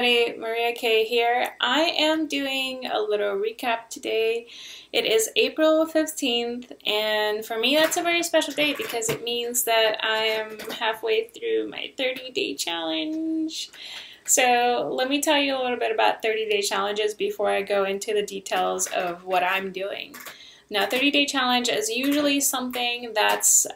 Maria K here. I am doing a little recap today. It is April 15th, and for me that's a very special day because it means that I am halfway through my 30-day challenge. So let me tell you a little bit about 30-day challenges before I go into the details of what I'm doing. Now, 30-day challenge is usually something that's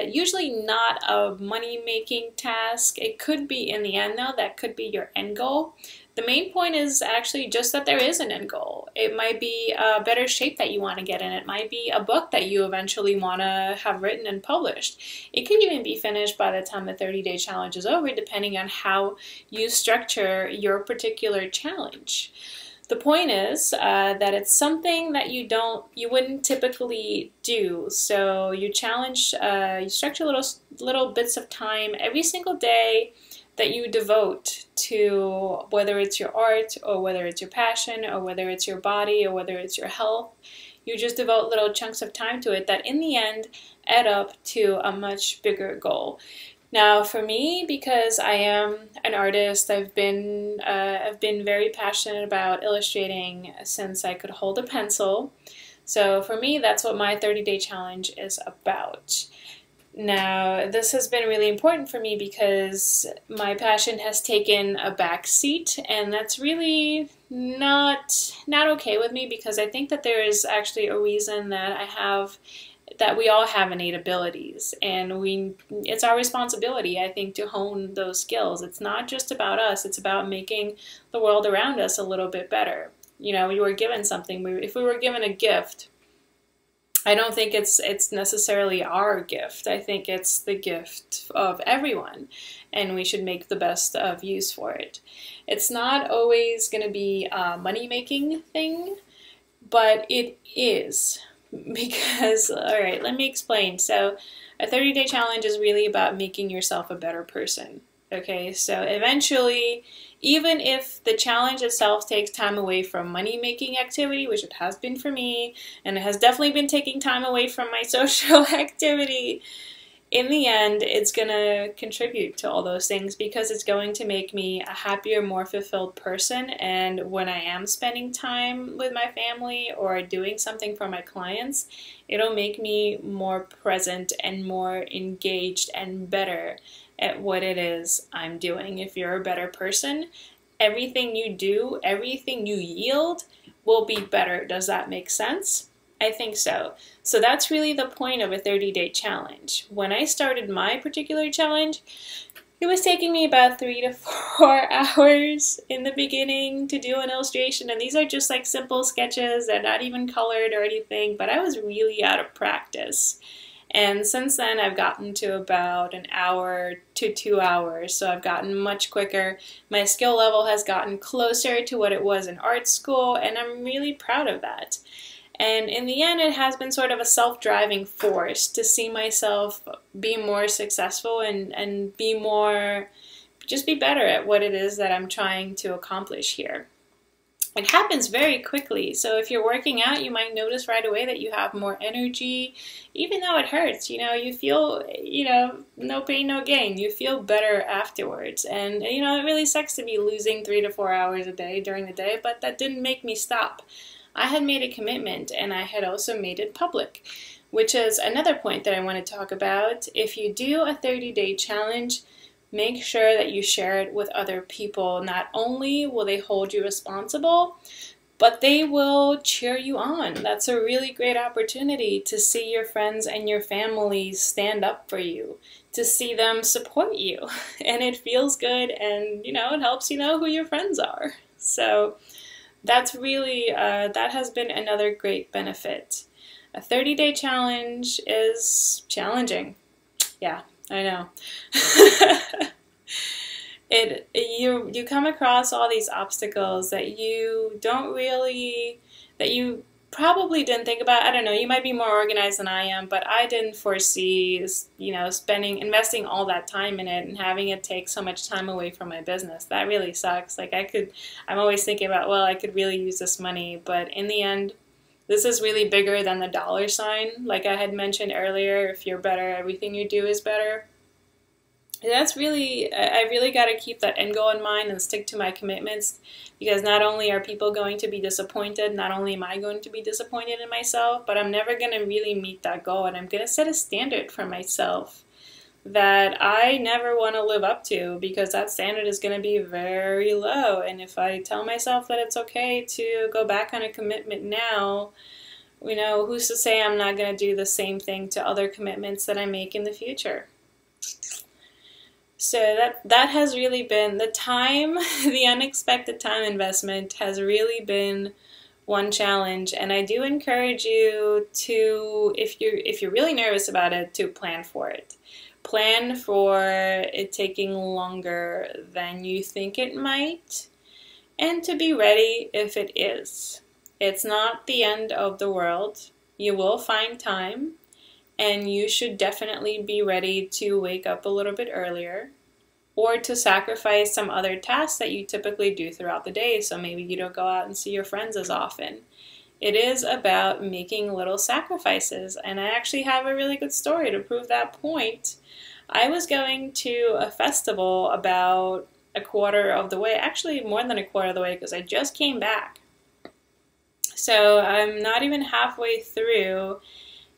usually not a money-making task. It could be in the end, though. That could be your end goal. The main point is actually just that there is an end goal. It might be a better shape that you want to get in. It might be a book that you eventually want to have written and published. It could even be finished by the time the 30-day challenge is over, depending on how you structure your particular challenge. The point is that it's something that you wouldn't typically do. So you structure little bits of time every single day that you devote to, whether it's your art or whether it's your passion or whether it's your body or whether it's your health. You just devote little chunks of time to it that in the end add up to a much bigger goal. Now, for me, because I am an artist, I've been very passionate about illustrating since I could hold a pencil. So for me, that's what my 30-day challenge is about. Now, this has been really important for me because my passion has taken a back seat, and that's really not okay with me because I think that there is actually a reason that we all have innate abilities, and it's our responsibility, I think, to hone those skills. It's not just about us, it's about making the world around us a little bit better. You know, we were given something. If we were given a gift, I don't think it's necessarily our gift. I think it's the gift of everyone, and we should make the best of use for it. It's not always going to be a money-making thing, but it is. Because, alright, let me explain. So, a 30-day challenge is really about making yourself a better person. Okay, so eventually, even if the challenge itself takes time away from money-making activity, which it has been for me, and it has definitely been taking time away from my social activity, in the end, it's going to contribute to all those things because it's going to make me a happier, more fulfilled person. And when I am spending time with my family or doing something for my clients, it'll make me more present and more engaged and better at what it is I'm doing. If you're a better person, everything you do, everything you yield will be better. Does that make sense? I think so. So that's really the point of a 30-day challenge. When I started my particular challenge, it was taking me about 3 to 4 hours in the beginning to do an illustration, and these are just like simple sketches. They're not even colored or anything, but I was really out of practice. And since then, I've gotten to about an hour to 2 hours, so I've gotten much quicker. My skill level has gotten closer to what it was in art school, and I'm really proud of that. And in the end, it has been sort of a self-driving force to see myself be more successful and just be better at what it is that I'm trying to accomplish here. It happens very quickly. So if you're working out, you might notice right away that you have more energy, even though it hurts. You know, you feel, no pain, no gain. You feel better afterwards. And, it really sucks to be losing 3 to 4 hours a day during the day, but that didn't make me stop. I had made a commitment, and I had also made it public, which is another point that I want to talk about. If you do a 30-day challenge, make sure that you share it with other people. Not only will they hold you responsible, but they will cheer you on. That's a really great opportunity to see your friends and your family stand up for you, to see them support you. And it feels good, and, it helps you know who your friends are. So that's really, that has been another great benefit. A 30-day challenge is challenging. Yeah, I know. You come across all these obstacles that you probably didn't think about. I don't know, you might be more organized than I am, but I didn't foresee, investing all that time in it and having it take so much time away from my business. That really sucks. Like I'm always thinking about, well, I could really use this money, but in the end, this is really bigger than the dollar sign. Like I had mentioned earlier, if you're better, everything you do is better. that's really, I really got to keep that end goal in mind and stick to my commitments, because not only are people going to be disappointed, not only am I going to be disappointed in myself, but I'm never going to really meet that goal, and I'm going to set a standard for myself that I never want to live up to, because that standard is going to be very low. And if I tell myself that it's okay to go back on a commitment now, you know, who's to say I'm not going to do the same thing to other commitments that I make in the future? So that has really been the time, the unexpected time investment has really been one challenge, and I do encourage you to, if you're really nervous about it, to plan for it. Plan for it taking longer than you think it might, and to be ready if it is. It's not the end of the world. You will find time, and you should definitely be ready to wake up a little bit earlier, or to sacrifice some other tasks that you typically do throughout the day, so maybe you don't go out and see your friends as often. It is about making little sacrifices, and I actually have a really good story to prove that point. I was going to a festival about a quarter of the way, actually more than a quarter of the way, because I just came back. So I'm not even halfway through,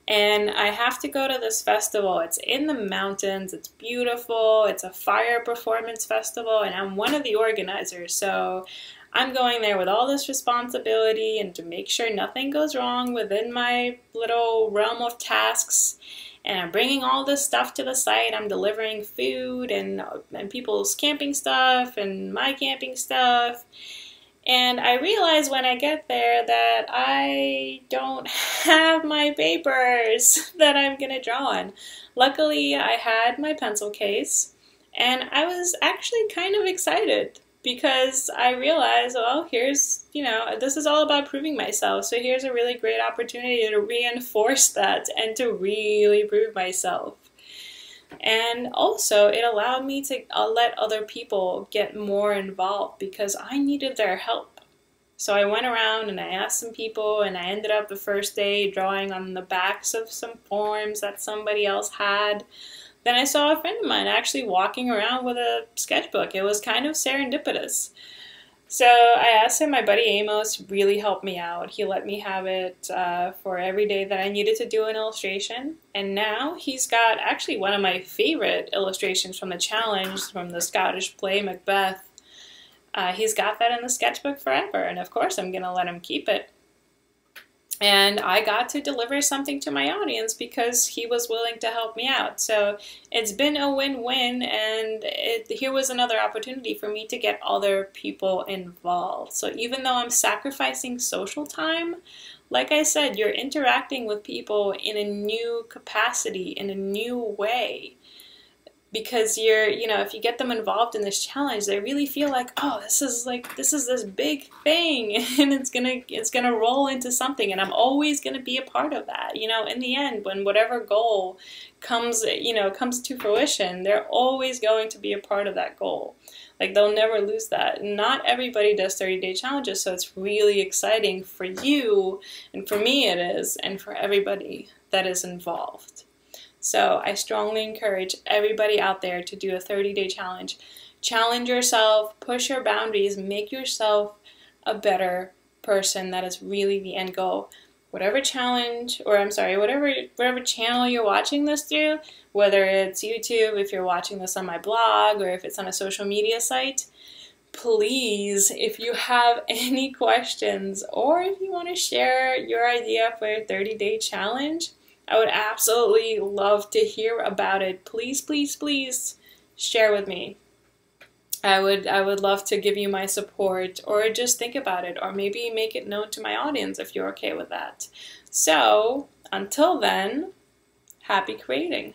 and I have to go to this festival. It's in the mountains, it's beautiful, it's a fire performance festival, and I'm one of the organizers, so I'm going there with all this responsibility and to make sure nothing goes wrong within my little realm of tasks. And I'm bringing all this stuff to the site. I'm delivering food and people's camping stuff and my camping stuff. And I realize when I get there that I don't have my papers that I'm going to draw on. Luckily, I had my pencil case, and I was actually kind of excited because I realized, well, here's, you know, this is all about proving myself. So here's a really great opportunity to reinforce that and to really prove myself. And also, it allowed me to let other people get more involved because I needed their help. So I went around and I asked some people, and I ended up the first day drawing on the backs of some forms that somebody else had. Then I saw a friend of mine actually walking around with a sketchbook. It was kind of serendipitous. So I asked him, my buddy Amos really helped me out. He let me have it for every day that I needed to do an illustration. And now he's got actually one of my favorite illustrations from the challenge, from the Scottish play Macbeth. He's got that in the sketchbook forever, and of course I'm going to let him keep it. And I got to deliver something to my audience because he was willing to help me out. So it's been a win-win, and here was another opportunity for me to get other people involved. So even though I'm sacrificing social time, like I said, you're interacting with people in a new capacity, in a new way. Because you're, you know, if you get them involved in this challenge, they really feel like, oh, this is this big thing, and it's gonna roll into something, and I'm always gonna be a part of that. You know, in the end, when whatever goal comes to fruition, they're always going to be a part of that goal. Like, they'll never lose that. Not everybody does 30-day challenges, so it's really exciting for you, and for me it is, and for everybody that is involved. So I strongly encourage everybody out there to do a 30-day challenge. Challenge yourself, push your boundaries, make yourself a better person. That is really the end goal. Whatever challenge, or I'm sorry, whatever channel you're watching this through, whether it's YouTube, if you're watching this on my blog, or if it's on a social media site, please, if you have any questions, or if you want to share your idea for a 30-day challenge, I would absolutely love to hear about it. Please, please, please share with me. I would love to give you my support, or just think about it, or maybe make it known to my audience if you're okay with that. So, until then, happy creating.